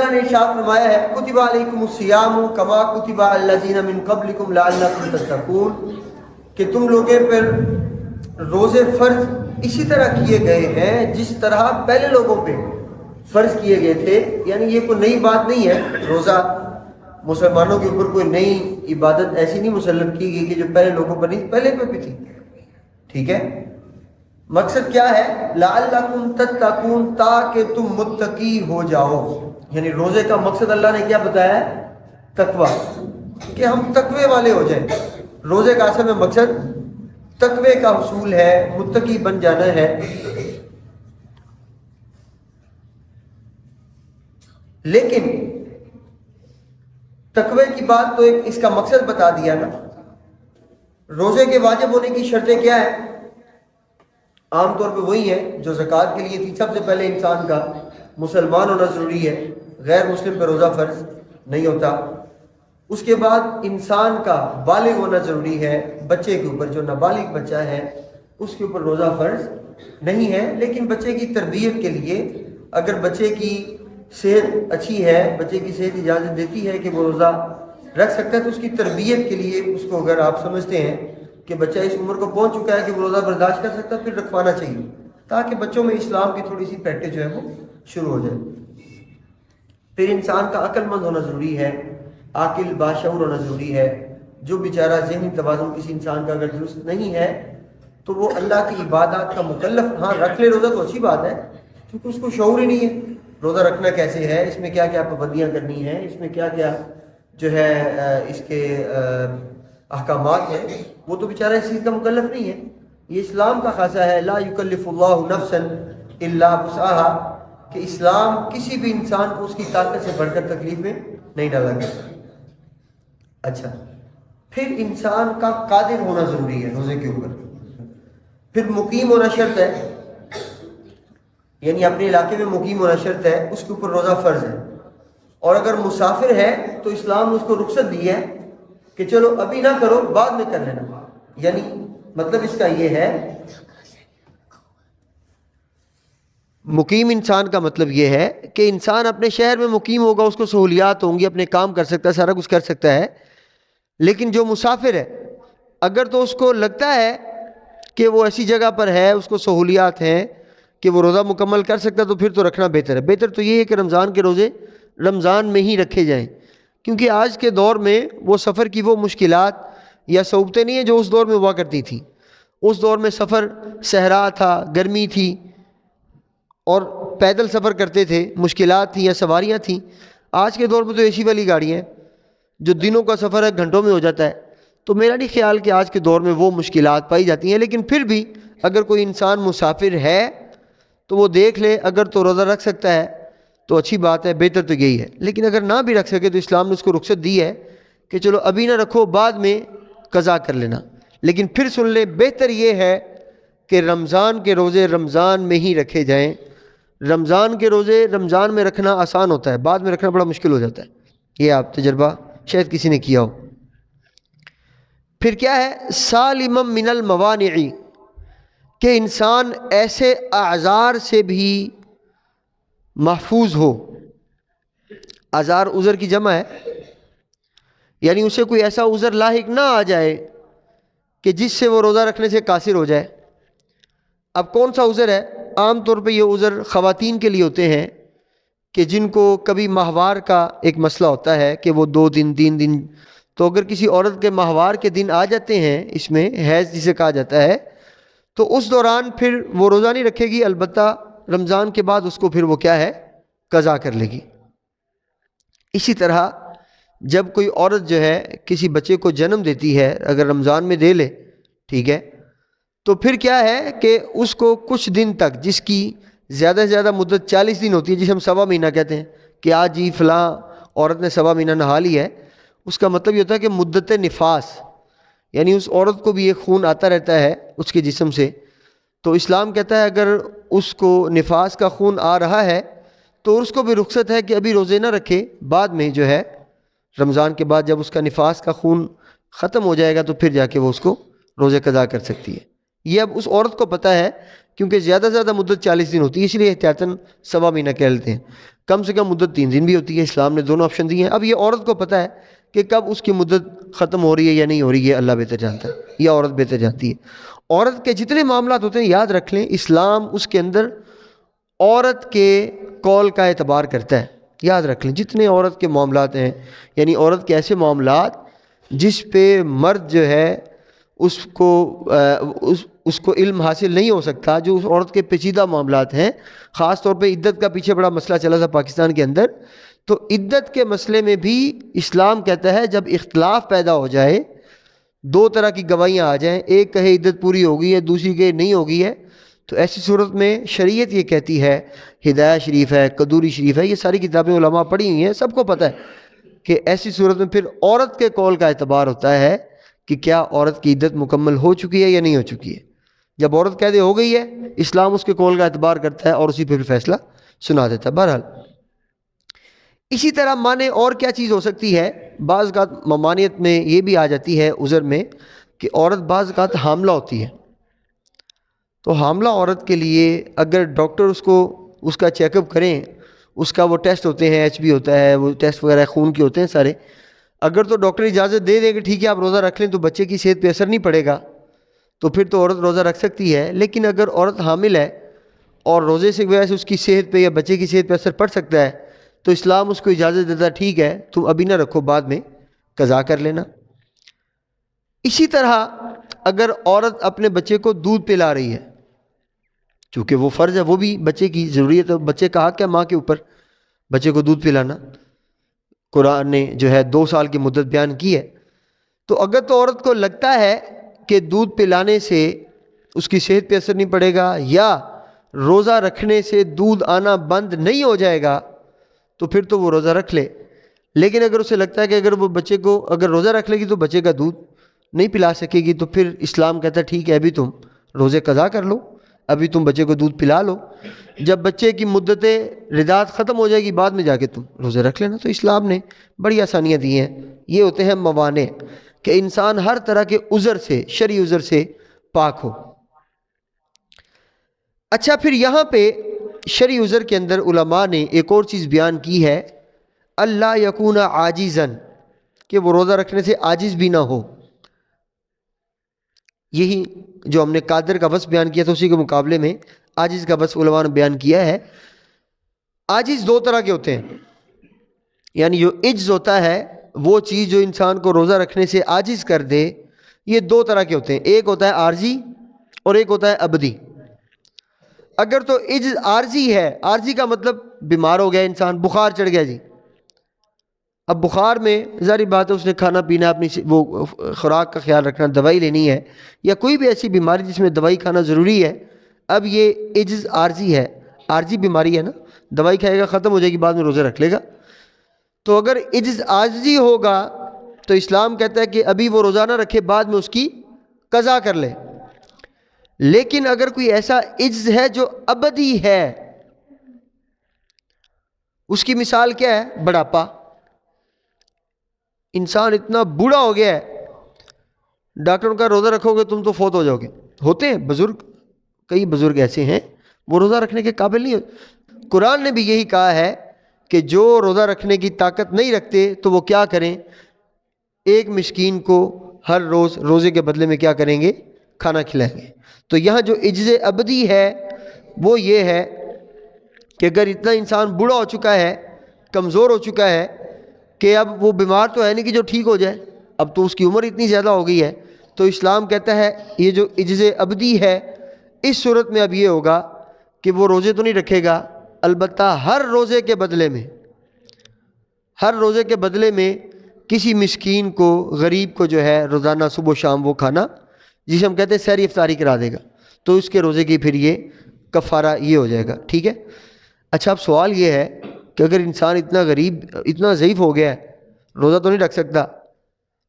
تعالیٰ نے ارشاد فرمایا ہے کتب علیکم الصیام کما کتب علی الذین من قبلکم لعلکم تتقون، کہ تم لوگوں پر روزے فرض اسی طرح کیے گئے ہیں جس طرح پہلے لوگوں پہ فرض کیے گئے تھے. یعنی یہ کوئی نئی بات نہیں ہے، روزہ مسلمانوں کے اوپر کوئی نئی عبادت ایسی نہیں مسلط کی گئی کہ جو پہلے لوگوں پر نہیں، پہلے پہ بھی تھی. ٹھیک ہے، مقصد کیا ہے؟ لعلکم تتقون، تاکہ تم متقی ہو جاؤ. یعنی روزے کا مقصد اللہ نے کیا بتایا ہے؟ تقوی، کہ ہم تقوی والے ہو جائیں. روزے کا اصل میں مقصد تقوی کا حصول ہے، متقی بن جانا ہے. لیکن تقوی کی بات تو ایک اس کا مقصد بتا دیا نا. روزے کے واجب ہونے کی شرطیں کیا ہیں؟ عام طور پہ وہی ہیں جو زکوٰۃ کے لیے تھی. سب سے پہلے انسان کا مسلمان ہونا ضروری ہے، غیر مسلم پہ روزہ فرض نہیں ہوتا. اس کے بعد انسان کا بالغ ہونا ضروری ہے، بچے کے اوپر جو نابالغ بچہ ہے اس کے اوپر روزہ فرض نہیں ہے. لیکن بچے کی تربیت کے لیے اگر بچے کی صحت اچھی ہے، بچے کی صحت اجازت دیتی ہے کہ وہ روزہ رکھ سکتا ہے، تو اس کی تربیت کے لیے اس کو اگر آپ سمجھتے ہیں کہ بچہ اس عمر کو پہنچ چکا ہے کہ وہ روزہ برداشت کر سکتا ہے، پھر رکھوانا چاہیے تاکہ بچوں میں اسلام کی تھوڑی سی پریکٹس جو ہے وہ شروع ہو جائے. پھر انسان کا عقل مند ہونا ضروری ہے، عاقل باشعور ہونا ضروری ہے. جو بیچارہ ذہنی توازن کسی انسان کا اگر درست نہیں ہے تو وہ اللہ کی عبادات کا مکلف، ہاں رکھ لے روزہ تو اچھی بات ہے، کیونکہ اس کو شعور ہی نہیں ہے روزہ رکھنا کیسے ہے، اس میں کیا کیا پابندیاں کرنی ہیں، اس میں کیا کیا جو ہے اس کے احکامات ہیں، وہ تو بیچارہ اس چیز کا مکلف نہیں ہے. یہ اسلام کا خاصہ ہے، لا یکلف اللہ نفسا الا وسعها، کہ اسلام کسی بھی انسان کو اس کی طاقت سے بڑھ کر تکلیف میں نہیں ڈالا کرتا. اچھا، پھر انسان کا قادر ہونا ضروری ہے روزے کے اوپر. پھر مقیم ہونا شرط ہے، یعنی اپنے علاقے میں مقیم ہونا شرط ہے، اس کے اوپر روزہ فرض ہے. اور اگر مسافر ہے تو اسلام نے اس کو رخصت دی ہے کہ چلو ابھی نہ کرو، بعد میں کر لینا. یعنی مطلب اس کا یہ ہے، مقیم انسان کا مطلب یہ ہے کہ انسان اپنے شہر میں مقیم ہوگا، اس کو سہولیات ہوں گی، اپنے کام کر سکتا ہے، سارا کچھ کر سکتا ہے. لیکن جو مسافر ہے اگر تو اس کو لگتا ہے کہ وہ ایسی جگہ پر ہے، اس کو سہولیات ہیں کہ وہ روزہ مکمل کر سکتا ہے، تو پھر تو رکھنا بہتر ہے. بہتر تو یہ ہے کہ رمضان کے روزے رمضان میں ہی رکھے جائیں، کیونکہ آج کے دور میں وہ سفر کی وہ مشکلات یا صعوبتیں نہیں ہیں جو اس دور میں ہوا کرتی تھیں. اس دور میں سفر صحرا تھا، گرمی تھی اور پیدل سفر کرتے تھے، مشکلات تھیں یا سواریاں تھیں. آج کے دور میں تو اے سی والی گاڑیاں ہیں جو دنوں کا سفر ہے گھنٹوں میں ہو جاتا ہے. تو میرا نہیں خیال کہ آج کے دور میں وہ مشکلات پائی جاتی ہیں. لیکن پھر بھی اگر کوئی انسان مسافر ہے تو وہ دیکھ لے، اگر تو روزہ رکھ سکتا ہے تو اچھی بات ہے، بہتر تو یہی ہے. لیکن اگر نہ بھی رکھ سکے تو اسلام نے اس کو رخصت دی ہے کہ چلو ابھی نہ رکھو، بعد میں قضا کر لینا. لیکن پھر سن لے، بہتر یہ ہے کہ رمضان کے روزے رمضان میں ہی رکھے جائیں. رمضان کے روزے رمضان میں رکھنا آسان ہوتا ہے، بعد میں رکھنا بڑا مشکل ہو جاتا ہے. یہ آپ تجربہ شاید کسی نے کیا ہو. پھر کیا ہے؟ سالما من الموانع، کہ انسان ایسے اعذار سے بھی محفوظ ہو. اعذار عذر کی جمع ہے، یعنی اسے کوئی ایسا عذر لاحق نہ آ جائے کہ جس سے وہ روزہ رکھنے سے قاصر ہو جائے. اب کون سا عذر ہے؟ عام طور پہ یہ عذر خواتین کے لیے ہوتے ہیں کہ جن کو کبھی ماہوار کا ایک مسئلہ ہوتا ہے کہ وہ 2 دن 3 دن، تو اگر کسی عورت کے ماہوار کے دن آ جاتے ہیں، اس میں حیض جسے کہا جاتا ہے، تو اس دوران پھر وہ روزہ نہیں رکھے گی، البتہ رمضان کے بعد اس کو پھر وہ کیا ہے؟ قضا کر لے گی. اسی طرح جب کوئی عورت جو ہے کسی بچے کو جنم دیتی ہے، اگر رمضان میں دے لے، ٹھیک ہے، تو پھر کیا ہے کہ اس کو کچھ دن تک، جس کی زیادہ سے زیادہ مدت 40 دن ہوتی ہے، جسے ہم سوا مہینہ کہتے ہیں، کہ آج جی فلاں عورت نے سوا مہینہ نہا لی ہے، اس کا مطلب یہ ہوتا ہے کہ مدت نفاس، یعنی اس عورت کو بھی ایک خون آتا رہتا ہے اس کے جسم سے. تو اسلام کہتا ہے اگر اس کو نفاس کا خون آ رہا ہے تو اس کو بھی رخصت ہے کہ ابھی روزے نہ رکھے، بعد میں جو ہے رمضان کے بعد جب اس کا نفاس کا خون ختم ہو جائے گا تو پھر جا کے وہ اس کو روزے قضا کر سکتی ہے. یہ اب اس عورت کو پتہ ہے، کیونکہ زیادہ سے زیادہ مدت 40 دن ہوتی ہے، اس لیے احتیاطاً سوا مہینہ کہہ لیتے ہیں. کم سے کم مدت 3 دن بھی ہوتی ہے. اسلام نے دونوں آپشن دیے ہیں. اب یہ عورت کو پتہ ہے کہ کب اس کی مدت ختم ہو رہی ہے یا نہیں ہو رہی ہے, اللہ بہتر جانتا ہے, یا عورت بہتر جانتی ہے. عورت کے جتنے معاملات ہوتے ہیں یاد رکھ لیں, اسلام اس کے اندر عورت کے قول کا اعتبار کرتا ہے. یاد رکھ لیں جتنے عورت کے معاملات ہیں, یعنی عورت کے ایسے معاملات جس پہ مرد جو ہے اس کو علم حاصل نہیں ہو سکتا, جو اس عورت کے پیچیدہ معاملات ہیں. خاص طور پہ عدت کا پیچھے بڑا مسئلہ چلا تھا پاکستان کے اندر. تو عدت کے مسئلے میں بھی اسلام کہتا ہے جب اختلاف پیدا ہو جائے, 2 طرح کی گواہیاں آ جائیں, ایک کہے عدت پوری ہو گئی ہے, دوسری کہے نہیں ہو گئی ہے, تو ایسی صورت میں شریعت یہ کہتی ہے, ہدایہ شریف ہے, قدوری شریف ہے, یہ ساری کتابیں علماء پڑھی ہوئی ہیں, سب کو پتہ ہے کہ ایسی صورت میں پھر عورت کے قول کا اعتبار ہوتا ہے کہ کیا عورت کی عدت مکمل ہو چکی ہے یا نہیں ہو چکی ہے. جب عورت کہہ دے ہو گئی ہے, اسلام اس کے قول کا اعتبار کرتا ہے اور اسی پہ پھر فیصلہ سنا دیتا ہے. بہرحال اسی طرح مانے اور کیا چیز ہو سکتی ہے, بعض اوقات ممانعت میں یہ بھی آ جاتی ہے, عذر میں, کہ عورت بعض اوقات حاملہ ہوتی ہے. تو حاملہ عورت کے لیے اگر ڈاکٹر اس کا چیک اپ کریں, اس کا وہ ٹیسٹ ہوتے ہیں, ایچ بی ہوتا ہے, وہ ٹیسٹ وغیرہ خون کے ہوتے ہیں سارے, اگر تو ڈاکٹر اجازت دے دیں کہ ٹھیک ہے آپ روزہ رکھ لیں تو بچے کی صحت پہ اثر نہیں پڑے گا, تو پھر تو عورت روزہ رکھ سکتی ہے. لیکن اگر عورت حامل ہے اور روزے سے وجہ سے اس کی صحت پہ یا بچے کی صحت پہ اثر پڑ سکتا ہے, تو اسلام اس کو اجازت دیتا ہے ٹھیک ہے تم ابھی نہ رکھو, بعد میں قضا کر لینا. اسی طرح اگر عورت اپنے بچے کو دودھ پلا رہی ہے, چونکہ وہ فرض ہے, وہ بھی بچے کی ضروریت ہے, بچے کا حق ہے ماں کے اوپر بچے کو دودھ پلانا. قرآن نے جو ہے 2 سال کی مدت بیان کی ہے. تو اگر تو عورت کو لگتا ہے کہ دودھ پلانے سے اس کی صحت پہ اثر نہیں پڑے گا یا روزہ رکھنے سے دودھ آنا بند نہیں ہو جائے گا, تو پھر تو وہ روزہ رکھ لے. لیکن اگر اسے لگتا ہے کہ اگر وہ بچے کو اگر روزہ رکھ لے گی تو بچے کا دودھ نہیں پلا سکے گی, تو پھر اسلام کہتا ہے ٹھیک ہے ابھی تم روزے قضا کر لو, ابھی تم بچے کو دودھ پلا لو, جب بچے کی مدت رضاعت ختم ہو جائے گی بعد میں جا کے تم روزے رکھ لینا. تو اسلام نے بڑی آسانیاں دی ہیں. یہ ہوتے ہیں موانع, کہ انسان ہر طرح کے عذر سے, شرعی عذر سے پاک ہو. اچھا, پھر یہاں پہ شرعی عذر کے اندر علماء نے ایک اور چیز بیان کی ہے, اللہ یکون عاجزاً, کہ وہ روزہ رکھنے سے عاجز بھی نہ ہو. یہی جو ہم نے قادر کا وصف بیان کیا تھا اسی کے مقابلے میں عاجز کا وصف علماء نے بیان کیا ہے. عاجز 2 طرح کے ہوتے ہیں, یعنی جو عجز ہوتا ہے وہ چیز جو انسان کو روزہ رکھنے سے عاجز کر دے, یہ 2 طرح کے ہوتے ہیں. ایک ہوتا ہے عارضی اور ایک ہوتا ہے ابدی. اگر تو عجز عارضی ہے, عارضی کا مطلب بیمار ہو گیا انسان, بخار چڑھ گیا جی, اب بخار میں ظاہری بات ہے اس نے کھانا پینا, اپنی وہ خوراک کا خیال رکھنا, دوائی لینی ہے, یا کوئی بھی ایسی بیماری جس میں دوائی کھانا ضروری ہے. اب یہ عجز عارضی ہے, عارضی بیماری ہے نا, دوائی کھائے گا ختم ہو جائے گی بعد میں روزہ رکھ لے گا. تو اگر عجز عارضی ہوگا تو اسلام کہتا ہے کہ ابھی وہ روزہ نہ رکھے, بعد میں اس کی قضا کر لے. لیکن اگر کوئی ایسا عجز ہے جو ابدی ہے, اس کی مثال کیا ہے, بڑھاپا. انسان اتنا بوڑھا ہو گیا ہے, ڈاکٹروں کا روزہ رکھو گے تم تو فوت ہو جاؤ گے. ہوتے ہیں بزرگ, کئی بزرگ ایسے ہیں وہ روزہ رکھنے کے قابل نہیں ہوتے. قرآن نے بھی یہی کہا ہے کہ جو روزہ رکھنے کی طاقت نہیں رکھتے تو وہ کیا کریں, ایک مسکین کو ہر روز روزے کے بدلے میں کیا کریں گے, کھانا کھلائیں گے. تو یہاں جو عجز ابدی ہے وہ یہ ہے کہ اگر اتنا انسان بوڑھا ہو چکا ہے, کمزور ہو چکا ہے کہ اب وہ بیمار تو ہے نہیں کہ جو ٹھیک ہو جائے, اب تو اس کی عمر اتنی زیادہ ہو گئی ہے, تو اسلام کہتا ہے یہ جو عجز ابدی ہے اس صورت میں اب یہ ہوگا کہ وہ روزے تو نہیں رکھے گا, البتہ ہر روزے کے بدلے میں کسی مسکین کو, غریب کو جو ہے روزانہ صبح و شام وہ کھانا, جسے ہم کہتے ہیں سحری افطاری کرا دے گا, تو اس کے روزے کی پھر یہ کفارہ یہ ہو جائے گا. ٹھیک ہے. اچھا, اب سوال یہ ہے کہ اگر انسان اتنا غریب, اتنا ضعیف ہو گیا ہے, روزہ تو نہیں رکھ سکتا,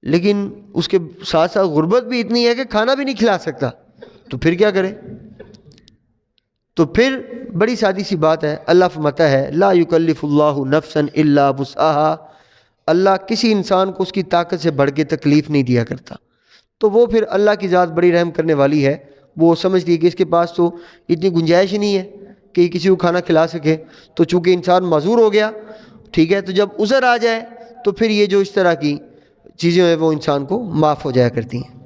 لیکن اس کے ساتھ ساتھ غربت بھی اتنی ہے کہ کھانا بھی نہیں کھلا سکتا, تو پھر کیا کرے؟ تو پھر بڑی سادی سی بات ہے, اللہ فرماتا ہے لا یکلف اللہ نفسا الا وسعها, اللہ کسی انسان کو اس کی طاقت سے بڑھ کے تکلیف نہیں دیا کرتا. تو وہ پھر اللہ کی ذات بڑی رحم کرنے والی ہے, وہ سمجھتی ہے کہ اس کے پاس تو اتنی گنجائش ہی نہیں ہے کہ کسی کو کھانا کھلا سکے. تو چونکہ انسان معذور ہو گیا, ٹھیک ہے, تو جب عذر آ جائے تو پھر یہ جو اس طرح کی چیزیں ہیں وہ انسان کو معاف ہو جایا کرتی ہیں.